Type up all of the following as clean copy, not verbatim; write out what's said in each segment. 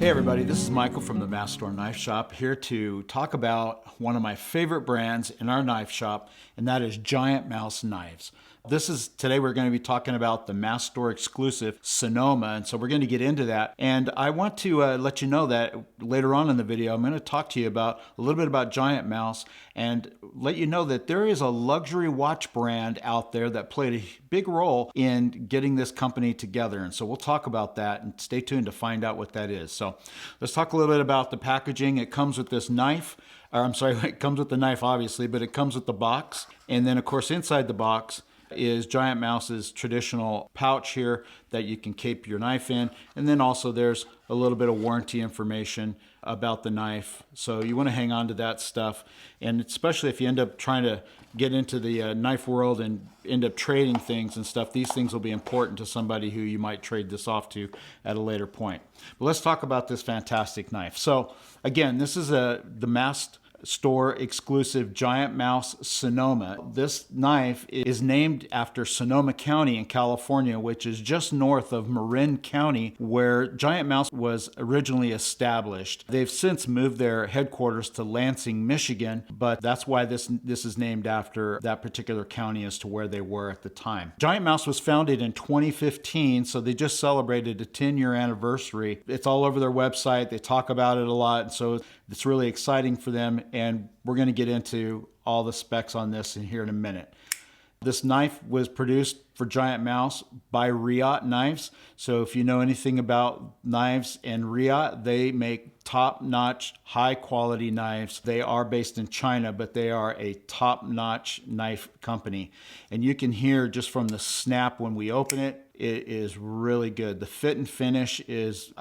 Hey everybody, this is Michael from the Mast Knife Shop, here to talk about one of my favorite brands in our knife shop, and that is GiantMouse knives. Today we're going to be talking about the Mast Store exclusive Sonoma, and so we're going to get into that. And I want to let you know that later on in the video, I'm going to talk to you about a little bit about GiantMouse and let you know that there is a luxury watch brand out there that played a big role in getting this company together. And so we'll talk about that, and stay tuned to find out what that is. So let's talk a little bit about the packaging. It comes with this knife, or I'm sorry, it comes with the knife obviously, but it comes with the box. And then of course inside the box is GiantMouse's traditional pouch here that you can keep your knife in. And then also there's a little bit of warranty information about the knife. So you want to hang on to that stuff. And especially if you end up trying to get into the knife world and end up trading things and stuff, these things will be important to somebody who you might trade this off to at a later point. But let's talk about this fantastic knife. So again, this is the Mast Store exclusive GiantMouse Sonoma. This knife is named after Sonoma County in California, which is just north of Marin County, where GiantMouse was originally established. They've since moved their headquarters to Lansing, Michigan, but that's why this is named after that particular county as to where they were at the time. GiantMouse was founded in 2015, so they just celebrated a 10-year anniversary. It's all over their website. They talk about it a lot, and so it's really exciting for them. And we're going to get into all the specs on this in here in a minute. This knife was produced for GiantMouse by Reate knives. So if you know anything about knives and Reate, they make top-notch, high-quality knives. They are based in China, but they are a top-notch knife company. And you can hear just from the snap when we open it, it is really good. The fit and finish is,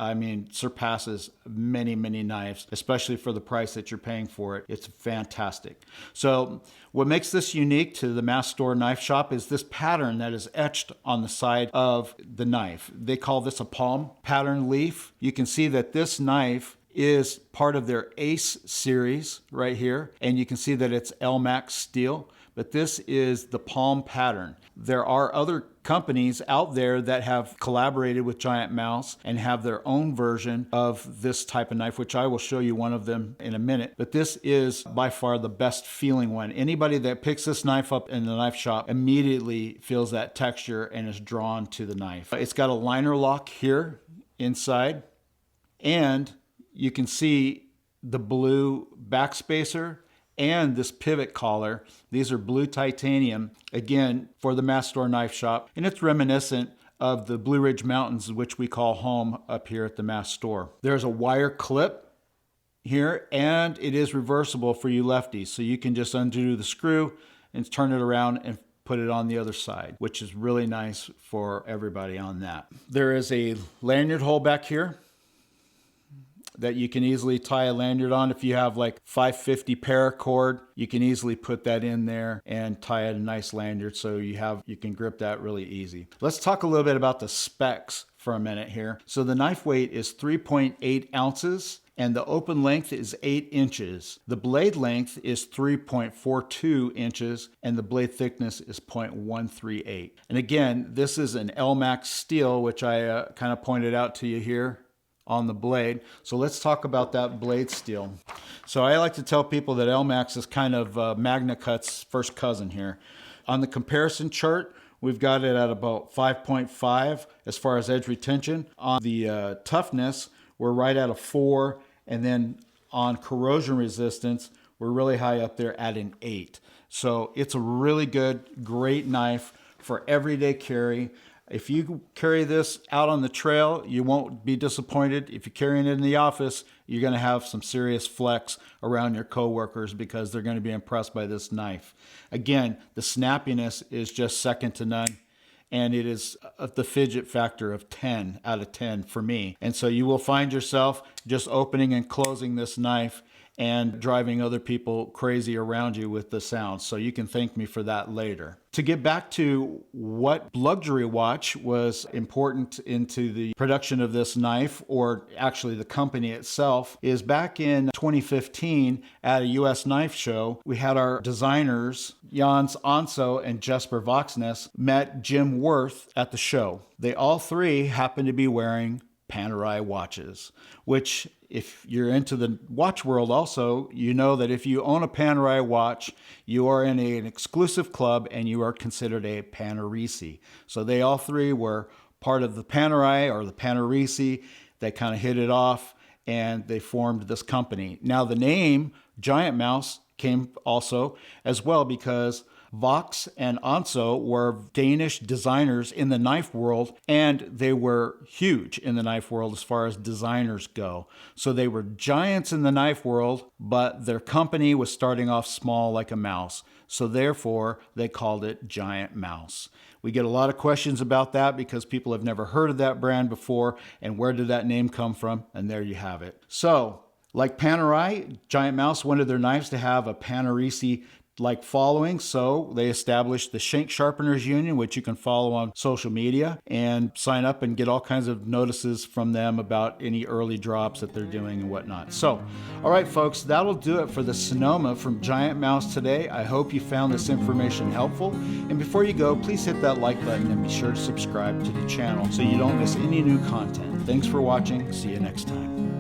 surpasses many, many knives, especially for the price that you're paying for it. It's fantastic. So what makes this unique to the Mast Store knife shop is this pattern that is etched on the side of the knife. They call this a palm pattern leaf. You can see that this knife is part of their Ace series right here, and you can see that it's Elmax steel, but this is the palm pattern. There are other companies out there that have collaborated with GiantMouse and have their own version of this type of knife, which I will show you one of them in a minute. But this is by far the best feeling one. Anybody that picks this knife up in the knife shop immediately feels that texture and is drawn to the knife. It's got a liner lock here inside, and you can see the blue backspacer and this pivot collar. These are blue titanium, again, for the Mast Store knife shop. And it's reminiscent of the Blue Ridge Mountains, which we call home up here at the Mast Store. There's a wire clip here, and it is reversible for you lefties. So you can just undo the screw and turn it around and put it on the other side, which is really nice for everybody on that. There is a lanyard hole back here that you can easily tie a lanyard on. If you have like 550 paracord, you can easily put that in there and tie a nice lanyard so you can grip that really easy. Let's talk a little bit about the specs for a minute here. So the knife weight is 3.8 ounces and the open length is 8 inches. The blade length is 3.42 inches and the blade thickness is 0.138. And again, this is an Elmax steel, which I kind of pointed out to you here on the blade. So let's talk about that blade steel. So I like to tell people that Elmax is kind of MagnaCut's first cousin here. On the comparison chart, we've got it at about 5.5 as far as edge retention. On the toughness, we're right at a 4. And then on corrosion resistance, we're really high up there at an 8. So it's a really good, great knife for everyday carry. If you carry this out on the trail, you won't be disappointed. If you're carrying it in the office, you're going to have some serious flex around your coworkers because they're going to be impressed by this knife. Again, the snappiness is just second to none, and it is the fidget factor of 10 out of 10 for me. And so you will find yourself just opening and closing this knife and driving other people crazy around you with the sound. So you can thank me for that later. To get back to what luxury watch was important into the production of this knife, or actually the company itself, is back in 2015 at a US knife show, we had our designers, Jans Anso and Jesper Voxness, met Jim Worth at the show. They all three happened to be wearing Panerai watches, which if you're into the watch world also, you know that if you own a Panerai watch, you are in an exclusive club and you are considered a Panerai. So they all three were part of the Panerai or the Panerai. They kind of hit it off and they formed this company. Now the name GiantMouse came also as well because Vox and Anso were Danish designers in the knife world, and they were huge in the knife world as far as designers go. So they were giants in the knife world, but their company was starting off small like a mouse. So therefore, they called it GiantMouse. We get a lot of questions about that because people have never heard of that brand before, and where did that name come from? And there you have it. So, like Panerai, GiantMouse wanted their knives to have a Panerai like following, so they established the Shank Sharpeners Union, which you can follow on social media and sign up and get all kinds of notices from them about any early drops that they're doing and whatnot. So, all right, folks, that'll do it for the Sonoma from GiantMouse today. I hope you found this information helpful. And before you go, please hit that like button and be sure to subscribe to the channel so you don't miss any new content. Thanks for watching. See you next time.